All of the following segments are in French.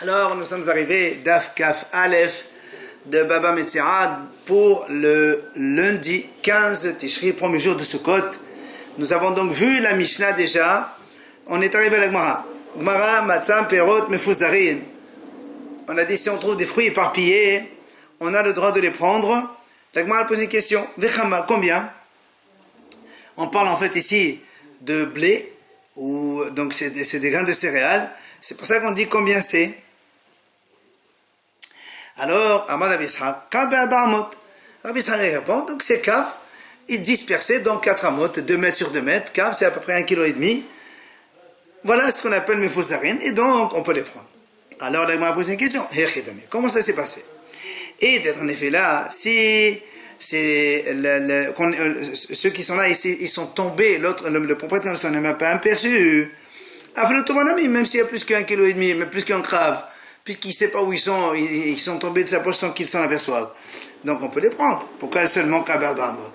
Alors, nous sommes arrivés d'Af Kaf Aleph de Baba Metzia pour le lundi 15 Tishri, premier jour de Sukkot. Nous avons donc vu la Mishnah déjà. On est arrivé à la Gemara. Gemara, Matzam, Perot, Mefuzarin. On a dit si on trouve des fruits éparpillés, on a le droit de les prendre. La Gemara pose une question. Vechama, combien? On parle en fait ici de blé, ou donc c'est des grains de céréales. C'est pour ça qu'on dit combien c'est. Alors, Amad Rabbi Ishaq, Kav Amot. Rabbi Ishaq répond, donc c'est Kav, il se dispersait dans 4 amot, 2 mètres sur 2 mètres. Kav, c'est à peu près 1,5 kg. Voilà ce qu'on appelle Mefuzarin, et donc on peut les prendre. Alors, là, il m'a posé une question. Comment ça s'est passé? Et d'être en effet là, si c'est ceux qui sont là, ils sont tombés, le propriétaire ne s'en est même pas aperçu. Même s'il y a plus qu'1,5 kg, mais plus qu'un crave, puisqu'il ne sait pas où ils sont tombés de sa poche sans qu'ils s'en aperçoivent. Donc on peut les prendre. Pourquoi seulement Kaber Barmot?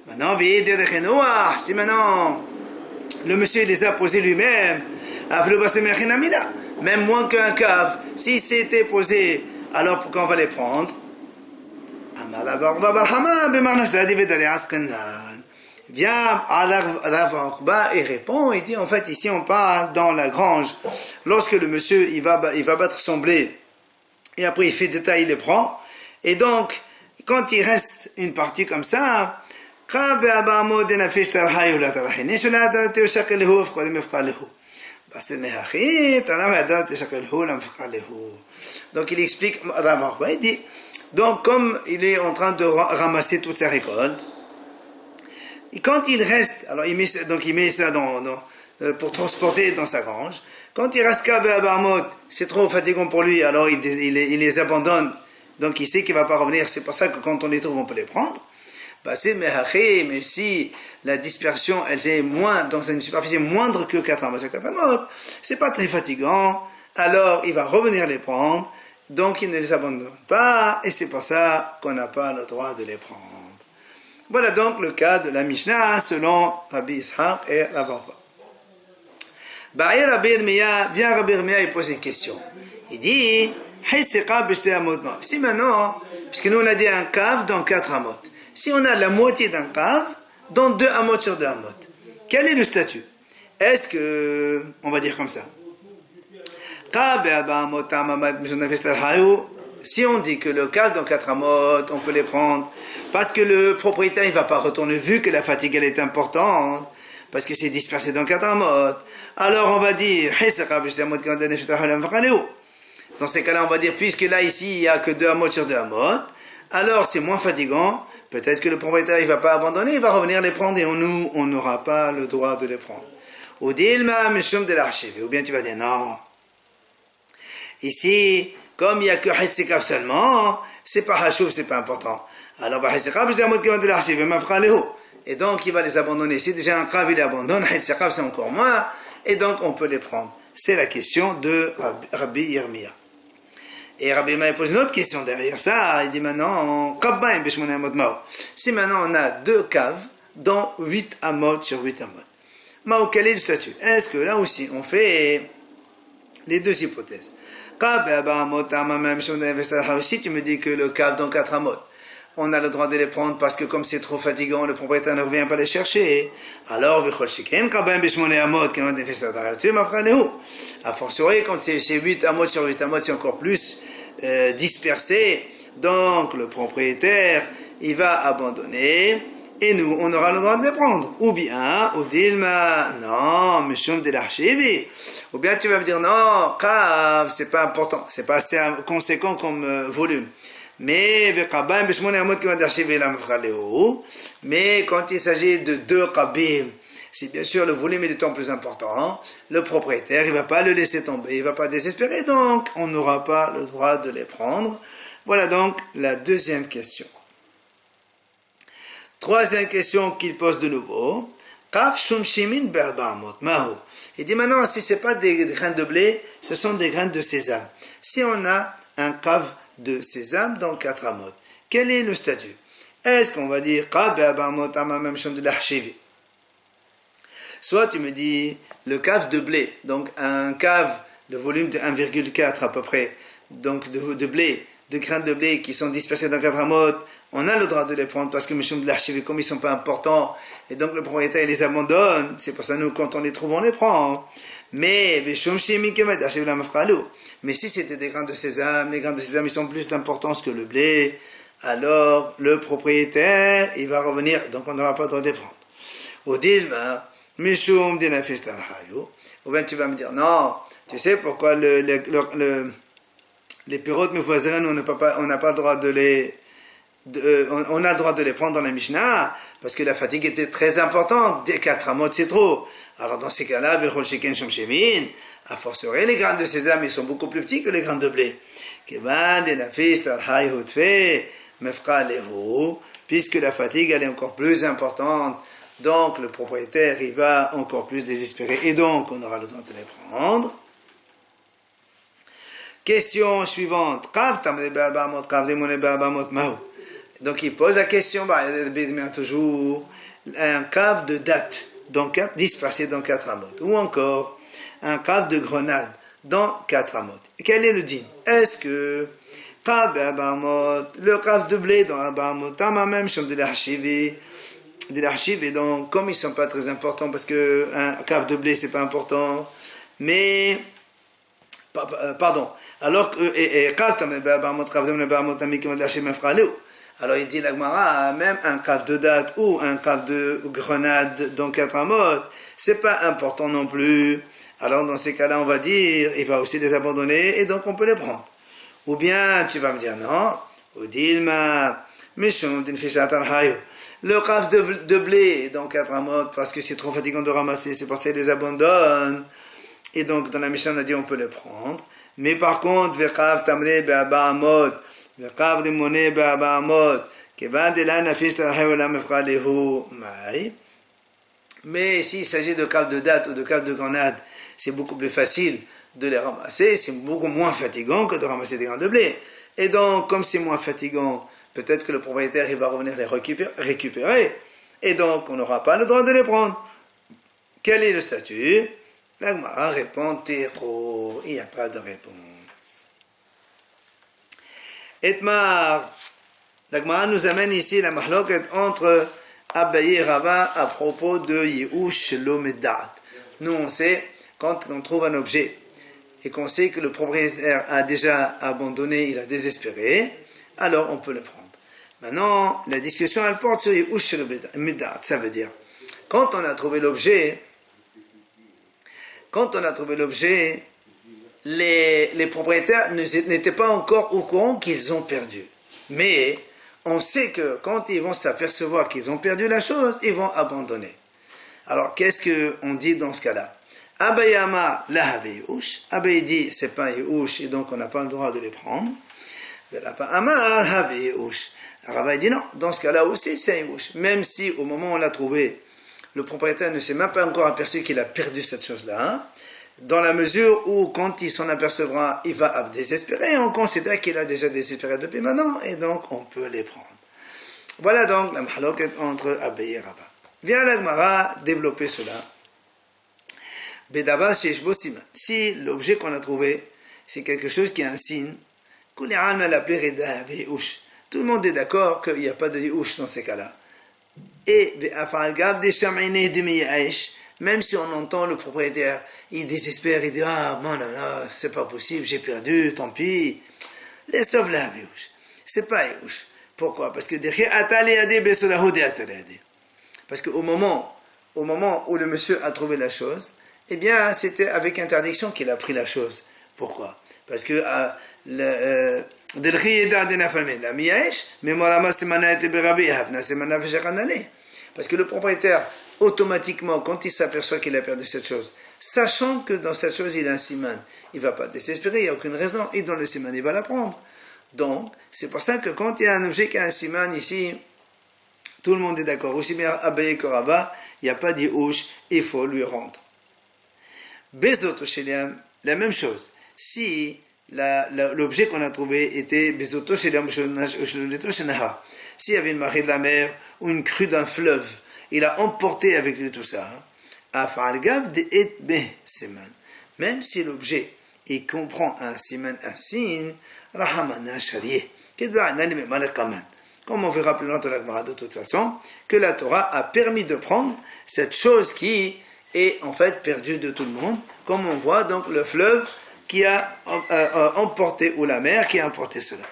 Maintenant, si maintenant le monsieur les a posés lui-même, même moins qu'un cave, si c'était posé, alors pourquoi on va les prendre? Vient Rav Akhba et répond, il dit en fait ici on parle dans la grange, lorsque le monsieur il va battre son blé et après il fait détail, il les prend, et donc quand il reste une partie comme ça, donc il explique, Rav Akhba, il dit, donc comme il est en train de ramasser toute sa récolte, et quand il reste, alors il met ça pour transporter dans sa grange. Quand il reste Kabe Barmot, c'est trop fatigant pour lui, alors il les abandonne. Donc il sait qu'il ne va pas revenir. C'est pour ça que quand on les trouve, on peut les prendre. Mais si la dispersion, elle est dans une superficie moindre que 4 amot, c'est pas très fatigant. Alors il va revenir les prendre. Donc il ne les abandonne pas. Et c'est pour ça qu'on n'a pas le droit de les prendre. Voilà donc le cas de la Mishnah selon Rabbi Ishaq et Rav Akhba. Rabbi Irmia, il pose une question. Il dit, si maintenant, puisque nous on a dit un cave dans 4 amot, si on a la moitié d'un cave dans 2 amot sur 2 amot, quel est le statut? Est-ce que, on va dire comme ça, si on dit que le cave dans 4 amot, on peut les prendre, parce que le propriétaire il va pas retourner, vu que la fatigue elle est importante, parce que c'est dispersé dans 4 amot, alors on va dire, dans ces cas-là on va dire, puisque là ici il n'y a que 2 amot sur 2 amot, alors c'est moins fatigant, peut-être que le propriétaire il va pas abandonner, il va revenir les prendre, et nous on n'aura pas le droit de les prendre. Ou bien tu vas dire, non, ici, comme il n'y a que Hatzekav seulement, c'est pas Hashuv, c'est pas important. Alors, et donc il va les abandonner. Si déjà un Krav il les abandonne, Hatzekav c'est encore moins, et donc on peut les prendre. C'est la question de Rabbi Irmia. Et Rabbi Irmia pose une autre question derrière ça. Il dit maintenant, si maintenant on a 2 caves dans 8 amot sur 8 amot, Mao, quel est le statut? Est-ce que là aussi on fait les 2 hypothèses? Si tu me dis que le cave dans 4 amot, on a le droit de les prendre parce que comme c'est trop fatigant, le propriétaire ne revient pas les chercher. Alors, a fortiori, quand c'est 8 amot sur 8 amot, c'est encore plus dispersé. Donc, le propriétaire, il va abandonner. Et nous, on aura le droit de les prendre. Ou bien, ou Dilma, non, Mishum de l'archivi. Ou bien tu vas me dire, non, Kav, c'est pas important, c'est pas assez conséquent comme volume. Mais, mais quand il s'agit de 2 Kabim, si bien sûr le volume est d'autant plus important, le propriétaire, il va pas le laisser tomber, il va pas désespérer, donc on n'aura pas le droit de les prendre. Voilà donc la deuxième question. Troisième question qu'il pose de nouveau. Il dit maintenant, si ce n'est pas des grains de blé, ce sont des grains de sésame. Si on a un cave de sésame dans 4 amot, quel est le statut? Est-ce qu'on va dire soit tu me dis le cave de blé, donc un cave le volume de 1,4 à peu près, donc de blé, de grains de blé qui sont dispersés dans 4 amot, on a le droit de les prendre parce que Mishum de l'archive, comme ils ne sont pas importants, et donc le propriétaire il les abandonne, c'est pour ça nous quand on les trouve on les prend. Mais si c'était des grains de sésame, les grains de sésame ils sont plus d'importance que le blé, alors le propriétaire il va revenir, donc on n'aura pas le droit de les prendre. Ou bien tu vas me dire, non, tu sais pourquoi les pirotes mefoazrin, on n'a pas le droit on a le droit de les prendre dans la Mishnah, parce que la fatigue était très importante, dès 4 amot c'est trop. Alors dans ces cas-là, a fortiori les grains de sésame ils sont beaucoup plus petits que les grains de blé. Puisque la fatigue elle est encore plus importante, donc le propriétaire il va encore plus désespérer, et donc on aura le droit de les prendre. Question suivante. Donc il pose la question, toujours un cave de date, donc dispersé dans 4 amot, ou encore un cave de grenade dans 4 amot. Quel est le din? Est-ce que le cave de blé dans un amot, même chose de l'archive, et donc comme ils ne sont pas très importants, parce qu'un cave de blé c'est pas important, mais pardon, alors que alors il dit la Gemara, même un cave de date ou un cave de grenade dans 4 amot, c'est pas important non plus. Alors dans ces cas-là, on va dire, il va aussi les abandonner et donc on peut les prendre. Ou bien tu vas me dire non, ou dilma, le cave de blé dans 4 amot parce que c'est trop fatigant de ramasser, c'est pour ça qu'il les abandonne. Et donc dans la Mishnah on a dit on peut les prendre. Mais par contre, ve'kav tamre be'aba amot, ve'kav de monnaie be'aba amot, kevan de la nafish ta'hay la mefra lehu mai. Mais s'il s'agit de cave de date ou de cave de grenade, c'est beaucoup plus facile de les ramasser, c'est beaucoup moins fatigant que de ramasser des grains de blé. Et donc, comme c'est moins fatigant, peut-être que le propriétaire il va revenir les récupérer, et donc on n'aura pas le droit de les prendre. Quel est le statut? La Gemara répond Tero, il n'y a pas de réponse. Etmar, la Gemara nous amène ici la mahloket entre Abaye et Rava à propos de Yehush Lomedat. Nous on sait, quand on trouve un objet et qu'on sait que le propriétaire a déjà abandonné, il a désespéré, alors on peut le prendre. Maintenant, la discussion elle porte sur Yehush Lomedat, ça veut dire, quand on a trouvé l'objet, les propriétaires n'étaient pas encore au courant qu'ils ont perdu. Mais on sait que quand ils vont s'apercevoir qu'ils ont perdu la chose, ils vont abandonner. Alors qu'est-ce qu'on dit dans ce cas-là? Abayama la haveyush. Abay dit c'est pas un yehush et donc on n'a pas le droit de les prendre. Amar haveyush. Rabbi dit non, dans ce cas-là aussi c'est un yehush. Même si au moment où on l'a trouvé, le propriétaire ne s'est même pas encore aperçu qu'il a perdu cette chose-là, dans la mesure où, quand il s'en apercevra, il va désespérer, on considère qu'il a déjà désespéré depuis maintenant, et donc on peut les prendre. Voilà donc la mahloket entre Abaye et Rava. Viens la Gemara développer cela. Bedavar sheshbo siman. Si l'objet qu'on a trouvé, c'est quelque chose qui a un signe, tout le monde est d'accord qu'il n'y a pas de yehush dans ces cas-là. Et même si on entend le propriétaire, il désespère, il dit ah non, c'est pas possible, j'ai perdu, tant pis. Les sauve la yehush. C'est pas yehush. Pourquoi? Parce que au moment où le monsieur a trouvé la chose, eh bien c'était avec interdiction qu'il a pris la chose. Pourquoi? Parce que parce que le propriétaire, automatiquement, quand il s'aperçoit qu'il a perdu cette chose, sachant que dans cette chose il a un siman, il ne va pas désespérer, il n'y a aucune raison, et dans le siman il va la prendre. Donc, c'est pour ça que quand il y a un objet qui a un siman ici, tout le monde est d'accord. Aussi bien Abaye que Rava, il n'y a pas d'Yehush, il faut lui rendre. Bezot Sheliam, la même chose. Si l'objet qu'on a trouvé était Bezoto Sheliam Shenaha, s'il y avait une marée de la mer ou une crue d'un fleuve, il a emporté avec lui tout ça. Même si l'objet il comprend un siman, un signe, Rahamana Sharieh, comme on verra plus loin dans la Gemara de toute façon, que la Torah a permis de prendre cette chose qui est en fait perdue de tout le monde, comme on voit donc le fleuve qui a emporté, ou la mer qui a emporté cela.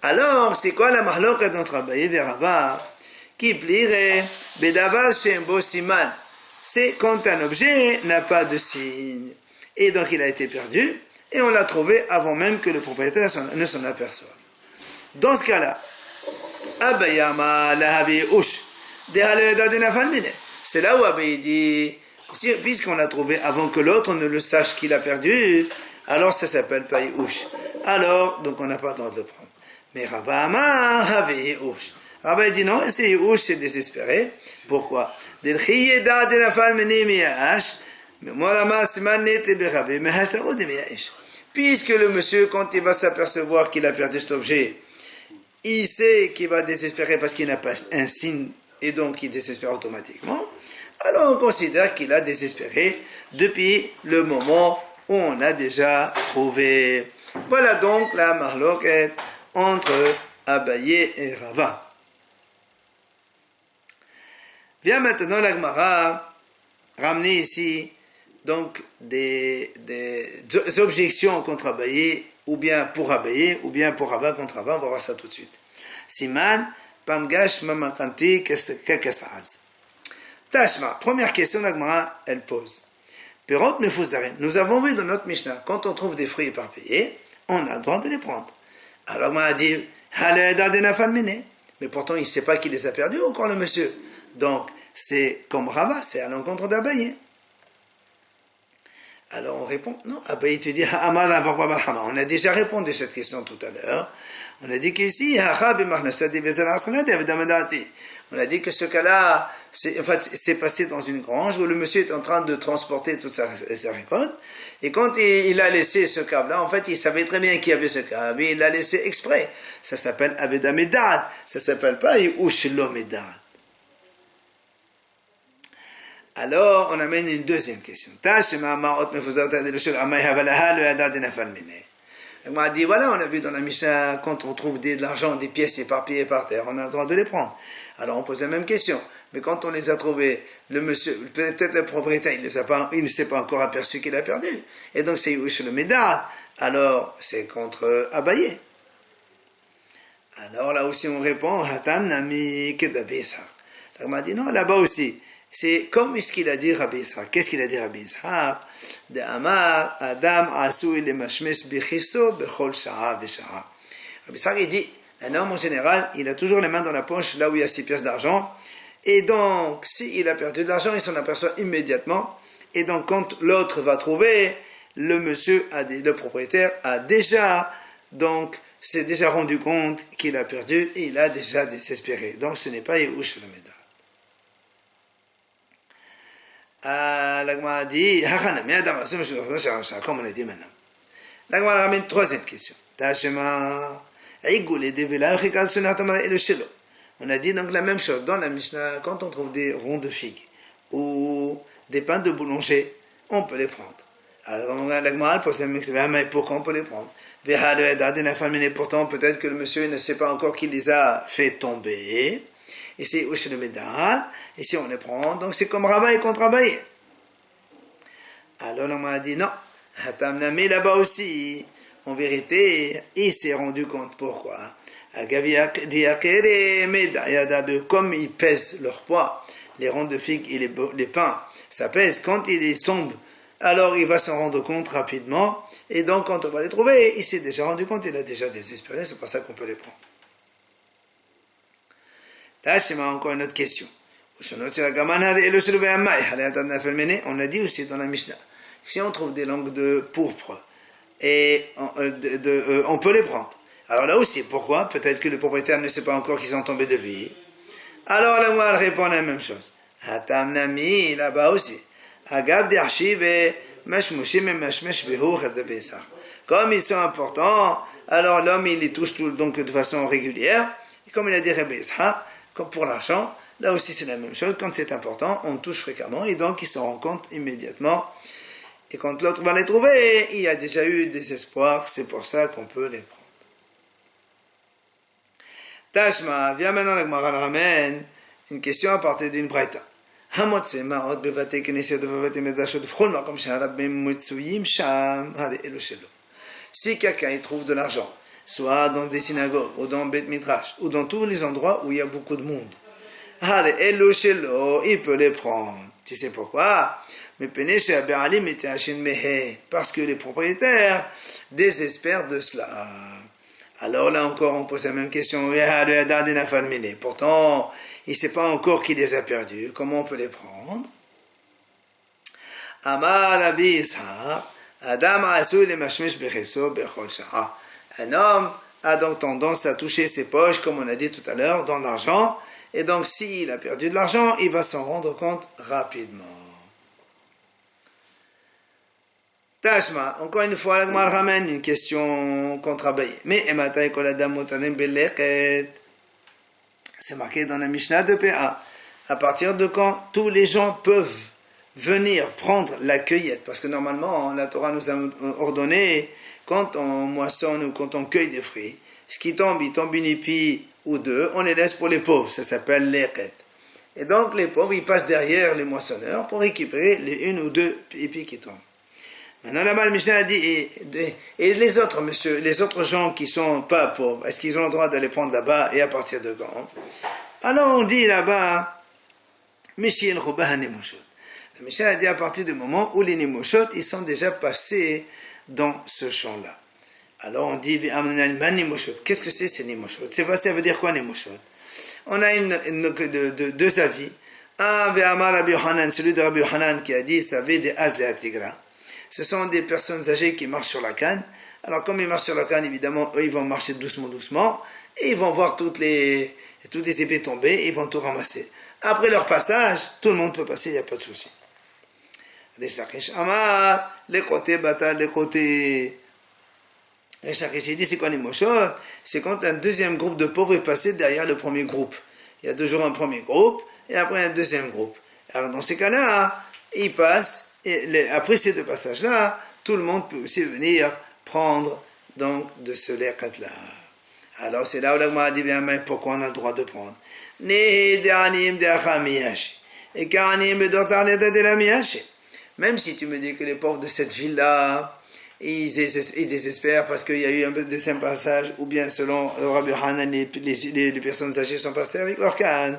Alors, c'est quoi la mahloka d'entre Abaye et Rava qui plierait Bedavar Shembo Siman? C'est quand un objet n'a pas de signe. Et donc il a été perdu, et on l'a trouvé avant même que le propriétaire ne s'en aperçoive. Dans ce cas-là, Abayama Lahavi Ush, c'est là où Abaye dit, puisqu'on l'a trouvé avant que l'autre ne le sache qu'il a perdu, alors ça s'appelle pas Ush. Alors, donc on n'a pas le droit de le prendre. Mais Rabba Havi Ush. Rabba dit non, c'est Ush, c'est désespéré. Pourquoi? Puisque le monsieur, quand il va s'apercevoir qu'il a perdu cet objet, il sait qu'il va désespérer parce qu'il n'a pas un signe et donc il désespère automatiquement. Alors on considère qu'il a désespéré depuis le moment où on a déjà trouvé. Voilà donc la marloquette entre Abaye et Rava. Vient maintenant la Gemara ramener ici donc des objections contre Abaye, ou bien pour Abaye, ou bien pour Rava contre Rava. On va voir ça tout de suite. Siman, Pamgash, Mamakanti, Kekesaz. Tashma, première question, la Gemara, elle pose. Perot Mefuzare, nous avons vu dans notre Mishnah, quand on trouve des fruits éparpillés, on a le droit de les prendre. Alors on a dit, mais pourtant il ne sait pas qu'il les a perdus encore le monsieur. Donc c'est comme Rava, c'est à l'encontre d'Abaye. Alors on répond, non, Abaye te dit, on a déjà répondu à cette question tout à l'heure. On a dit qu'ici, on a dit que ce cas-là, c'est passé dans une grange où le monsieur est en train de transporter toute sa récolte. Et quand il a laissé ce câble-là, en fait, il savait très bien qu'il y avait ce câble, mais il l'a laissé exprès. Ça s'appelle Aveda Medad, ça s'appelle pas Ushlo Medad. Alors, on amène une deuxième question. On m'a dit, voilà, on a vu dans la Mishnah, quand on trouve de l'argent, des pièces éparpillées par terre, on a le droit de les prendre. Alors on pose la même question. Mais quand on les a trouvés, le monsieur, peut-être le propriétaire, il ne s'est pas encore aperçu qu'il a perdu. Et donc c'est Yush le Médard. Alors c'est contre Abaye. Alors là aussi on répond, Hatam Nami Kedabi Ishaq. On m'a dit, non, là-bas aussi. C'est comme ce qu'il a dit Rabbi Ishaq. Qu'est-ce qu'il a dit Rabbi Ishaq? De Amar, Adam, Asui, le Mashmesh, Bichiso, Bechol, Shara, Beshara. Rabbi Ishaq, il dit, un homme en général, il a toujours les mains dans la poche, là où il y a 6 pièces d'argent. Et donc, s'il a perdu de l'argent, il s'en aperçoit immédiatement. Et donc, quand l'autre va trouver, le propriétaire a déjà, donc, s'est déjà rendu compte qu'il a perdu et il a déjà désespéré. Donc, ce n'est pas Yehush le Médard. La Gemara dit, comme on a dit maintenant. La Gemara ramène une troisième question. On a dit donc la même chose dans la Mishnah, quand on trouve des ronds de figues ou des pains de boulanger, on peut les prendre. Alors la Gemara pose la même question, mais pourquoi on peut les prendre? Pourtant peut-être que le monsieur ne sait pas encore qu'il les a fait tomber. Ici, ici on les prend, donc c'est comme Rava et contre Abaye. Alors on m'a dit non, Hatamnami là-bas aussi, en vérité, il s'est rendu compte pourquoi. Comme ils pèsent leur poids, les ronds de figues et les pains, ça pèse, quand ils tombent, alors il va s'en rendre compte rapidement, et donc quand on va les trouver, il s'est déjà rendu compte, il a déjà désespéré, c'est pour ça qu'on peut les prendre. Tachima, encore une autre question. On a dit aussi dans la Mishnah, si on trouve des langues de pourpre, et on peut les prendre. Alors là aussi, pourquoi? Peut-être que le propriétaire ne sait pas encore qu'ils sont tombés de lui. Alors là, moi, elle répond la même chose. Hatamnami, là-bas aussi. Comme ils sont importants, alors l'homme, il les touche donc de façon régulière. Et comme il a dit Rabbi Ishaq, comme pour l'argent, là aussi c'est la même chose. Quand c'est important, on touche fréquemment et donc il s'en rend compte immédiatement. Et quand l'autre va les trouver, il y a déjà eu des espoirs, c'est pour ça qu'on peut les prendre. Tashma, viens maintenant la Gemara ramène une question à partir d'une braïta. Si quelqu'un il trouve de l'argent, soit dans des synagogues, ou dans Bet Midrash, ou dans tous les endroits où il y a beaucoup de monde, il peut les prendre. Tu sais pourquoi? Parce que les propriétaires désespèrent de cela. Alors là encore, on pose la même question. Pourtant, il ne sait pas encore qui les a perdus. Comment on peut les prendre? Un homme a donc tendance à toucher ses poches, comme on a dit tout à l'heure, dans l'argent. Et donc, s'il a perdu de l'argent, il va s'en rendre compte rapidement. Tashma, encore une fois, la Gemara ramène une question contrabée. Mais c'est marqué dans la Mishnah de PA. À partir de quand tous les gens peuvent venir prendre la cueillette? Parce que normalement, la Torah nous a ordonné, quand on moissonne ou quand on cueille des fruits, ce qui tombe, il tombe une épi ou deux, on les laisse pour les pauvres. Ça s'appelle l'eket. Et donc, les pauvres, ils passent derrière les moissonneurs pour récupérer les une ou deux épis qui tombent. Maintenant, là-bas, le Mishnah a dit, et les autres, monsieur, les autres gens qui sont pas pauvres, est-ce qu'ils ont le droit d'aller prendre là-bas et à partir de quand? Alors, on dit là-bas, Mishil Rubaha Nemoshot. Le Mishnah a dit à partir du moment où les Nemoshot, ils sont déjà passés dans ce champ-là. Alors, on dit, qu'est-ce que c'est ces Nemoshot? Ça veut dire quoi, Nemoshot? On a deux avis. Un, Ve'amar Rabbi Yohanan, celui de Rabbi Yohanan qui a dit, ça veut des Azéatigra. Ce sont des personnes âgées qui marchent sur la canne. Alors, comme ils marchent sur la canne, évidemment, eux, ils vont marcher doucement, et ils vont voir toutes les épées tomber, et ils vont tout ramasser. Après leur passage, tout le monde peut passer, il n'y a pas de souci. Les côtés batailles, les côtés... J'ai dit, c'est quoi les mochot? C'est quand un deuxième groupe de pauvres est passé derrière le premier groupe. Il y a toujours un premier groupe, et après un deuxième groupe. Alors, dans ces cas-là, ils passent. Et après ces deux passages-là, tout le monde peut aussi venir prendre donc de ce leket-là. Alors c'est là où l'Agma a dit bien, mais pourquoi on a le droit de prendre? Même si tu me dis que les pauvres de cette ville-là, ils désespèrent parce qu'il y a eu un deuxième passage, ou bien selon Rabbi Hanan, les personnes âgées sont passées avec leur canne.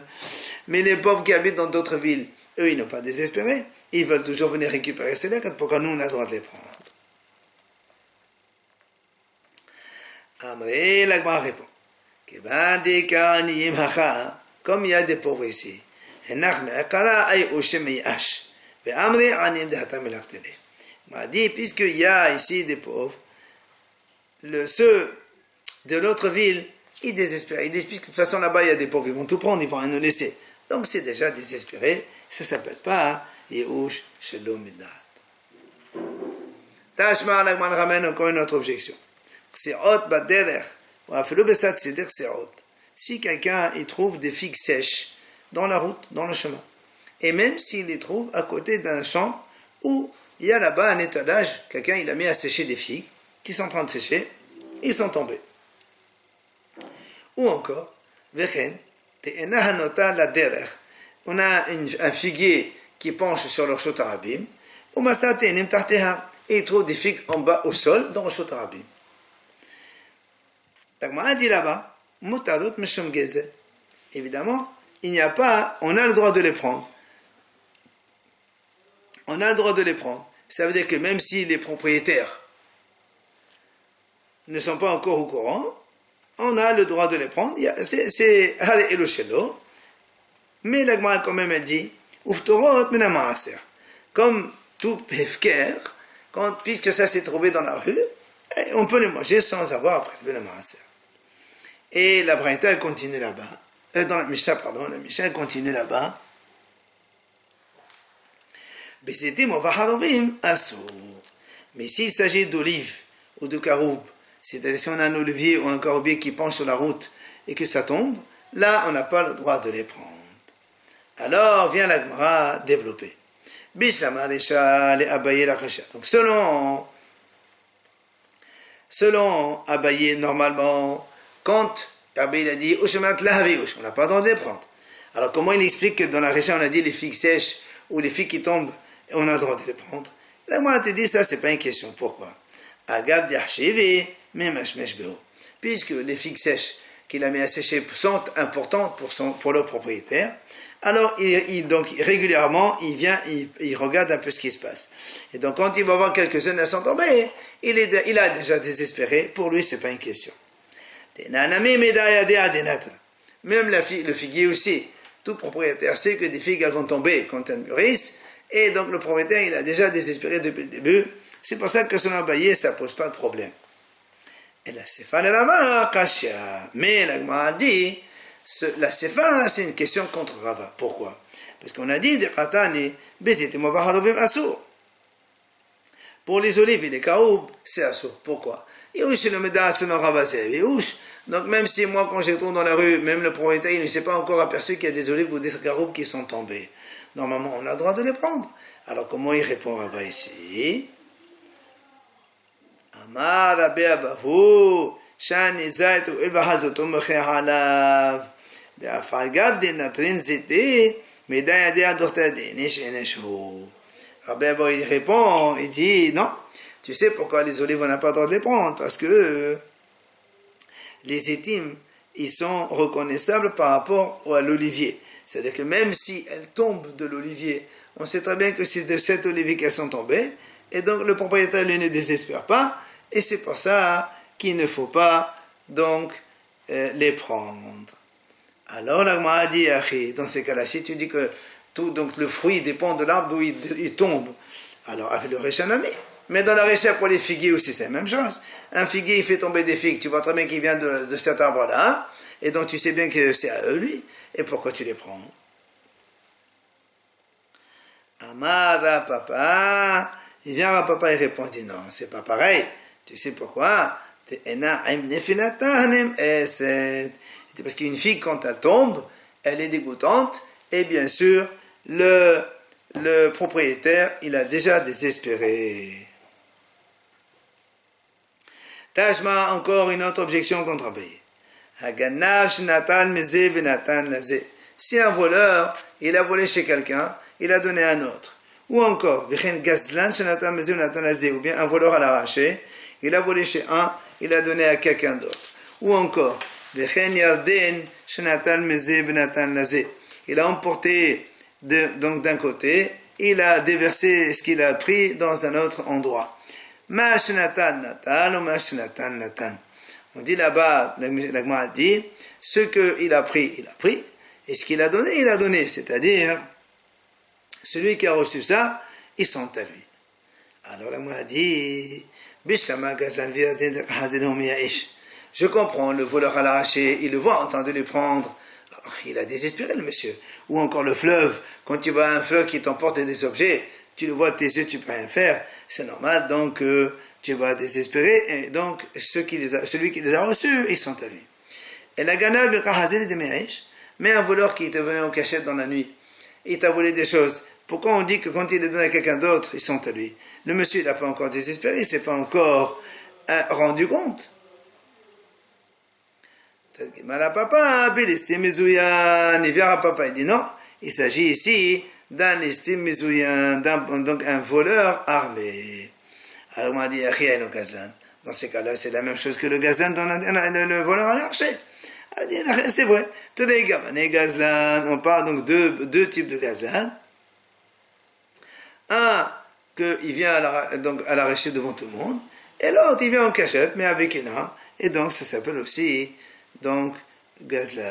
Mais les pauvres qui habitent dans d'autres villes, eux, ils n'ont pas désespéré. Ils veulent toujours venir récupérer ces leket. Pourquoi nous, on a le droit de les prendre? Amré, l'Agma répond. Comme il y a des pauvres ici, il m'a dit, puisqu'il y a ici des pauvres, ceux de l'autre ville, ils désespèrent. Ils disent, puisque de toute façon là-bas, il y a des pauvres, ils vont tout prendre, ils vont rien nous laisser. Donc c'est déjà désespéré. Ça ne s'appelle pas Yehush Shalom Midat. Tashma, l'Agman ramène encore une autre objection. Kseot baderech, ou afelu besat seder kseot. Si quelqu'un il trouve des figues sèches dans la route, dans le chemin, et même s'il les trouve à côté d'un champ où il y a là-bas un étalage, quelqu'un il a mis à sécher des figues qui sont en train de sécher, ils sont tombés. Ou encore, vechen te'ena hanota la derech. On a un figuier qui penche sur le shotarabim, et il trouve des figues en bas au sol dans le shotarabim. L'Agma dit là-bas, mutarot meshum gezel. Évidemment, il n'y a pas, on a le droit de les prendre. On a le droit de les prendre. Ça veut dire que même si les propriétaires ne sont pas encore au courant, on a le droit de les prendre. C'est Hale Eloshelo. Mais l'Agma quand même elle dit, Uftorot mena maaser. Comme tout hefker, puisque ça s'est trouvé dans la rue, on peut les manger sans avoir prélevé le maaser. Et la Braïta elle continue là-bas. Dans la Mishnah, la Mishnah continue là-bas. Mais s'il s'agit d'olives ou de caroubes, c'est-à-dire si on a un olivier ou un caroubier qui penche sur la route et que ça tombe, là on n'a pas le droit de les prendre. Alors vient la Gemara développer. Bishlam Arisha le Abaye la Kasha. Donc selon Abaye, normalement, quand Abaye a dit Ushamat lahavi ush, on n'a pas le droit de les prendre. Alors comment il explique que dans la Risha on a dit les figues sèches ou les figues qui tombent, on a le droit de les prendre? Là, moi, je te dis, ça, c'est pas une question. Pourquoi? Agav d'archiver, même puisque les figues sèches qu'il a mis à sécher sont importantes pour le propriétaire, alors donc régulièrement, il vient, il regarde un peu ce qui se passe. Et donc, quand il va voir quelques-unes, elles sont tombées, il a déjà désespéré. Pour lui, c'est pas une question. Même le figuier aussi, tout propriétaire sait que des figues, elles vont tomber quand elles mûrissent. Et donc le propriétaire, il a déjà désespéré depuis le début. C'est pour ça que son abayé, ça ne pose pas de problème. Et la sefa de Rava, Kashia. Mais la Gemara dit, la sefa, c'est une question contre Rava. Pourquoi? Parce qu'on a dit, pour les olives et les caroubes, c'est assourd. Pourquoi? Donc même si moi, quand je tourne dans la rue, même le propriétaire, il ne s'est pas encore aperçu qu'il y a des olives ou des caroubes qui sont tombées. Normalement, on a le droit de les prendre. Alors, comment il répond Rava ici? Amar Rabbi Abahu, Shani Zayt ou Ilbahazoto Mecher Halav, Be'afagav de Natrin Zete, Medayade Adortade, Nish Eneshu. Rabbi Abahu, il répond, il dit, non, tu sais pourquoi les olives, on n'a pas le droit de les prendre? Parce que les étimes, ils sont reconnaissables par rapport à l'olivier. C'est-à-dire que même si elles tombent de l'olivier, on sait très bien que c'est de cet olivier qu'elles sont tombées, et donc le propriétaire lui ne désespère pas, et c'est pour ça qu'il ne faut pas donc les prendre. Alors la Gemara dit, dans ces cas-là, si tu dis que tout, donc le fruit dépend de l'arbre d'où il tombe, alors avec le réchanami. Mais dans la récha pour les figuiers aussi, c'est la même chose. Un figuier, il fait tomber des figues, tu vois très bien qu'il vient de cet arbre-là, et donc tu sais bien que c'est à eux, lui. Et pourquoi tu les prends? Amara papa, il vient à papa et répond, dit non, c'est pas pareil. Tu sais pourquoi? C'est parce qu'une figue, quand elle tombe, elle est dégoûtante, et bien sûr, le propriétaire, il a déjà désespéré. Tashma, encore une autre objection contre Abaye. Si un voleur, il a volé chez quelqu'un, il a donné à un autre. Ou encore, ou bien un voleur à l'arraché, il a volé chez un, il a donné à quelqu'un d'autre. Ou encore, il a emporté donc d'un côté, il a déversé ce qu'il a pris dans un autre endroit. On dit là-bas, la Gemara dit, ce qu'il a pris, il a pris, et ce qu'il a donné, il a donné. C'est-à-dire, celui qui a reçu ça, ils sont à lui. Alors la Gemara dit, je comprends, le voleur à l'arraché, il le voit en train de les prendre. Alors, il a désespéré le monsieur. Ou encore le fleuve, quand tu vois un fleuve qui t'emporte des objets, tu le vois de tes yeux, tu ne peux rien faire. C'est normal, donc tu vas désespérer, et donc celui qui les a reçus, ils sont à lui. Et la gana mais un voleur qui était venu en cachette dans la nuit, il t'a volé des choses. Pourquoi on dit que quand il les donne à quelqu'un d'autre, ils sont à lui? Le monsieur, il n'a pas encore désespéré, il ne s'est pas encore rendu compte. Il vient à papa, il dit non, il s'agit ici d'un estime mezouyan, donc un voleur armé. Alors on m'a dit, dans ces cas-là, c'est la même chose que le gazan dans le voleur à l'archer. C'est vrai. On parle donc de deux types de gazan. Un, qu'il vient à l'arracher devant tout le monde, et l'autre, il vient en cachette, mais avec une arme, et donc ça s'appelle aussi donc gazlan.